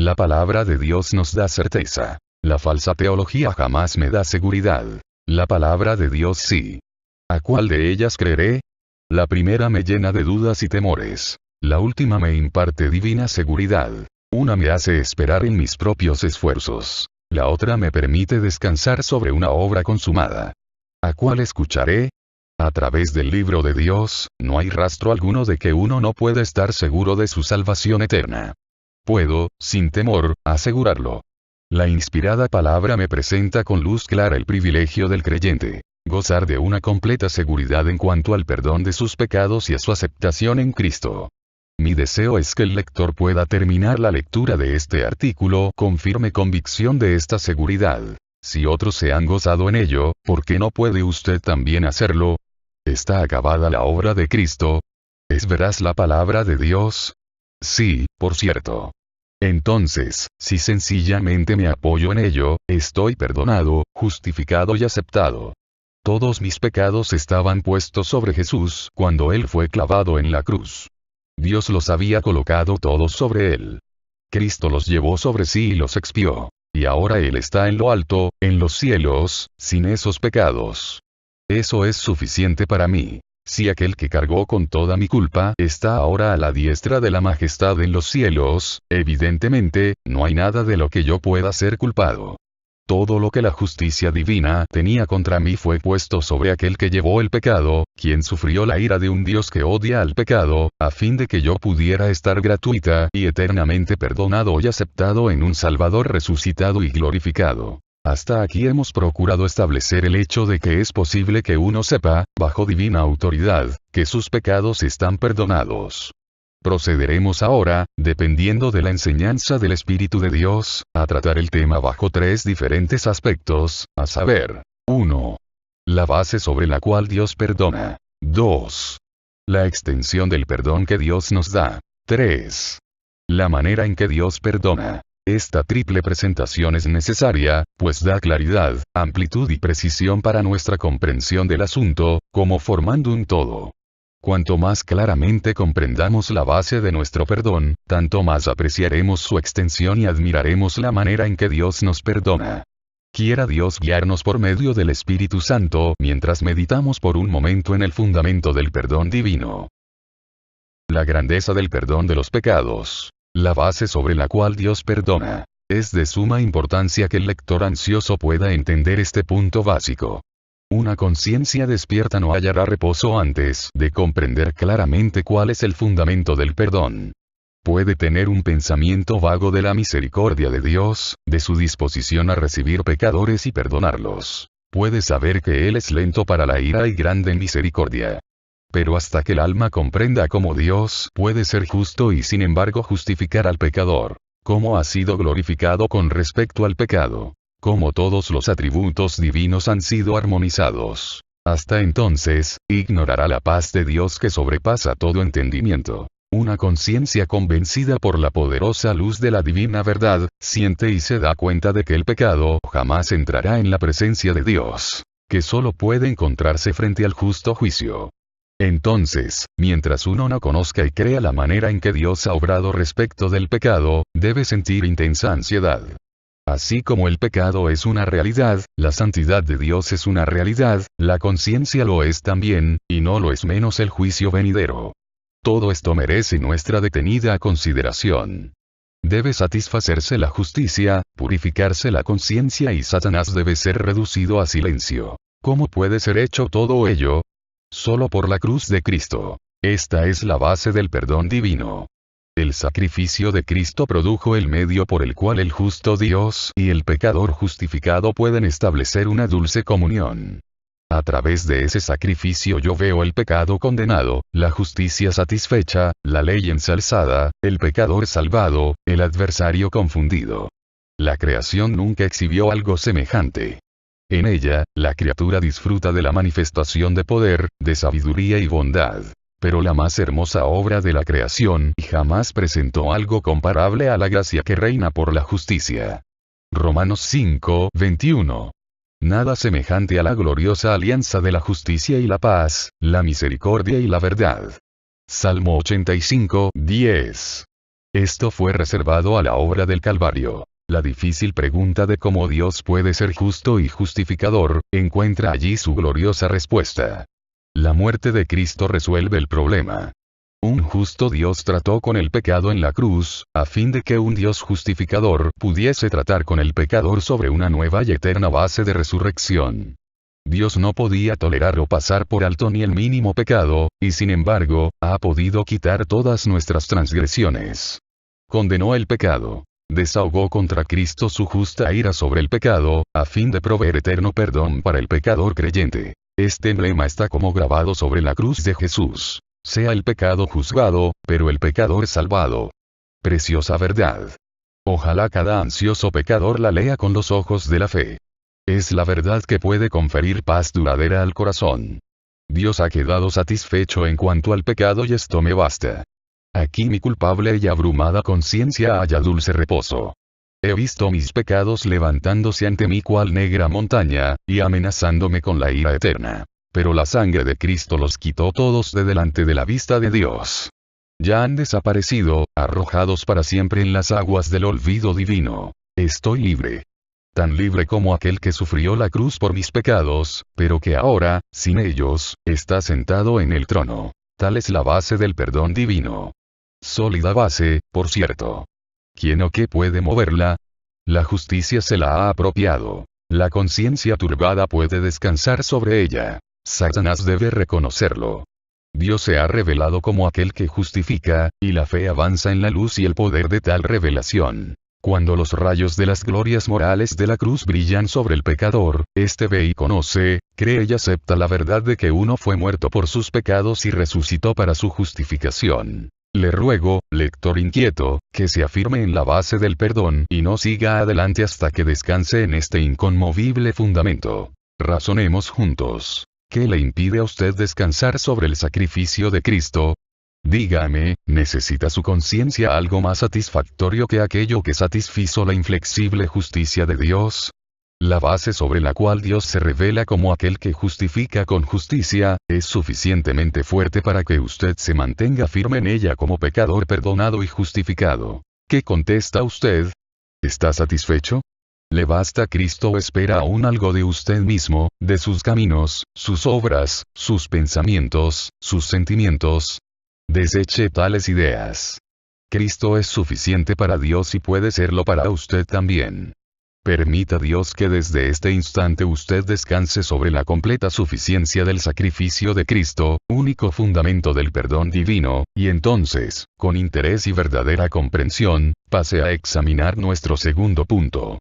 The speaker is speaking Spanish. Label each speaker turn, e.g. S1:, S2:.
S1: La palabra de Dios nos da certeza. La falsa teología jamás me da seguridad. La palabra de Dios sí. ¿A cuál de ellas creeré? La primera me llena de dudas y temores. La última me imparte divina seguridad. Una me hace esperar en mis propios esfuerzos. La otra me permite descansar sobre una obra consumada. ¿A cuál escucharé? A través del libro de Dios, no hay rastro alguno de que uno no pueda estar seguro de su salvación eterna. Puedo, sin temor, asegurarlo. La inspirada palabra me presenta con luz clara el privilegio del creyente. Gozar de una completa seguridad en cuanto al perdón de sus pecados y a su aceptación en Cristo. Mi deseo es que el lector pueda terminar la lectura de este artículo con firme convicción de esta seguridad. Si otros se han gozado en ello, ¿por qué no puede usted también hacerlo? ¿Está acabada la obra de Cristo? ¿Es veraz la palabra de Dios? Sí, por cierto. Entonces, si sencillamente me apoyo en ello, estoy perdonado, justificado y aceptado. Todos mis pecados estaban puestos sobre Jesús cuando Él fue clavado en la cruz. Dios los había colocado todos sobre Él. Cristo los llevó sobre sí y los expió. Y ahora Él está en lo alto, en los cielos, sin esos pecados. Eso es suficiente para mí. Si aquel que cargó con toda mi culpa está ahora a la diestra de la majestad en los cielos, evidentemente, no hay nada de lo que yo pueda ser culpado. Todo lo que la justicia divina tenía contra mí fue puesto sobre aquel que llevó el pecado, quien sufrió la ira de un Dios que odia al pecado, a fin de que yo pudiera estar gratuita y eternamente perdonado y aceptado en un Salvador resucitado y glorificado. Hasta aquí hemos procurado establecer el hecho de que es posible que uno sepa, bajo divina autoridad, que sus pecados están perdonados. Procederemos ahora, dependiendo de la enseñanza del Espíritu de Dios, a tratar el tema bajo tres diferentes aspectos, a saber, 1. La base sobre la cual Dios perdona. 2. La extensión del perdón que Dios nos da. 3. La manera en que Dios perdona. Esta triple presentación es necesaria, pues da claridad, amplitud y precisión para nuestra comprensión del asunto, como formando un todo. Cuanto más claramente comprendamos la base de nuestro perdón, tanto más apreciaremos su extensión y admiraremos la manera en que Dios nos perdona. Quiera Dios guiarnos por medio del Espíritu Santo mientras meditamos por un momento en el fundamento del perdón divino. La grandeza del perdón de los pecados. La base sobre la cual Dios perdona. Es de suma importancia que el lector ansioso pueda entender este punto básico. Una conciencia despierta no hallará reposo antes de comprender claramente cuál es el fundamento del perdón. Puede tener un pensamiento vago de la misericordia de Dios, de su disposición a recibir pecadores y perdonarlos. Puede saber que Él es lento para la ira y grande en misericordia. Pero hasta que el alma comprenda cómo Dios puede ser justo y sin embargo justificar al pecador, cómo ha sido glorificado con respecto al pecado, cómo todos los atributos divinos han sido armonizados, hasta entonces, ignorará la paz de Dios que sobrepasa todo entendimiento. Una conciencia convencida por la poderosa luz de la divina verdad, siente y se da cuenta de que el pecado jamás entrará en la presencia de Dios, que solo puede encontrarse frente al justo juicio. Entonces, mientras uno no conozca y crea la manera en que Dios ha obrado respecto del pecado, debe sentir intensa ansiedad. Así como el pecado es una realidad, la santidad de Dios es una realidad, la conciencia lo es también, y no lo es menos el juicio venidero. Todo esto merece nuestra detenida consideración. Debe satisfacerse la justicia, purificarse la conciencia y Satanás debe ser reducido a silencio. ¿Cómo puede ser hecho todo ello? Solo por la cruz de Cristo. Esta es la base del perdón divino. El sacrificio de Cristo produjo el medio por el cual el justo Dios y el pecador justificado pueden establecer una dulce comunión. A través de ese sacrificio yo veo el pecado condenado, la justicia satisfecha, la ley ensalzada, el pecador salvado, el adversario confundido. La creación nunca exhibió algo semejante. En ella, la criatura disfruta de la manifestación de poder, de sabiduría y bondad. Pero la más hermosa obra de la creación jamás presentó algo comparable a la gracia que reina por la justicia. Romanos 5:21. Nada semejante a la gloriosa alianza de la justicia y la paz, la misericordia y la verdad. Salmo 85:10. Esto fue reservado a la obra del Calvario. La difícil pregunta de cómo Dios puede ser justo y justificador, encuentra allí su gloriosa respuesta. La muerte de Cristo resuelve el problema. Un justo Dios trató con el pecado en la cruz, a fin de que un Dios justificador pudiese tratar con el pecador sobre una nueva y eterna base de resurrección. Dios no podía tolerar o pasar por alto ni el mínimo pecado, y sin embargo, ha podido quitar todas nuestras transgresiones. Condenó el pecado. Desahogó contra Cristo su justa ira sobre el pecado, a fin de proveer eterno perdón para el pecador creyente. Este emblema está como grabado sobre la cruz de Jesús. Sea el pecado juzgado, pero el pecador salvado. Preciosa verdad. Ojalá cada ansioso pecador la lea con los ojos de la fe. Es la verdad que puede conferir paz duradera al corazón. Dios ha quedado satisfecho en cuanto al pecado y esto me basta. Aquí mi culpable y abrumada conciencia halla dulce reposo. He visto mis pecados levantándose ante mí cual negra montaña, y amenazándome con la ira eterna. Pero la sangre de Cristo los quitó todos de delante de la vista de Dios. Ya han desaparecido, arrojados para siempre en las aguas del olvido divino. Estoy libre. Tan libre como aquel que sufrió la cruz por mis pecados, pero que ahora, sin ellos, está sentado en el trono. Tal es la base del perdón divino. Sólida base, por cierto. ¿Quién o qué puede moverla? La justicia se la ha apropiado. La conciencia turbada puede descansar sobre ella. Satanás debe reconocerlo. Dios se ha revelado como aquel que justifica, y la fe avanza en la luz y el poder de tal revelación. Cuando los rayos de las glorias morales de la cruz brillan sobre el pecador, éste ve y conoce, cree y acepta la verdad de que uno fue muerto por sus pecados y resucitó para su justificación. Le ruego, lector inquieto, que se afirme en la base del perdón y no siga adelante hasta que descanse en este inconmovible fundamento. Razonemos juntos. ¿Qué le impide a usted descansar sobre el sacrificio de Cristo? Dígame, ¿necesita su conciencia algo más satisfactorio que aquello que satisfizo la inflexible justicia de Dios? La base sobre la cual Dios se revela como aquel que justifica con justicia, es suficientemente fuerte para que usted se mantenga firme en ella como pecador perdonado y justificado. ¿Qué contesta usted? ¿Está satisfecho? ¿Le basta Cristo o espera aún algo de usted mismo, de sus caminos, sus obras, sus pensamientos, sus sentimientos? Deseche tales ideas. Cristo es suficiente para Dios y puede serlo para usted también. Permita Dios que desde este instante usted descanse sobre la completa suficiencia del sacrificio de Cristo, único fundamento del perdón divino, y entonces, con interés y verdadera comprensión, pase a examinar nuestro segundo punto.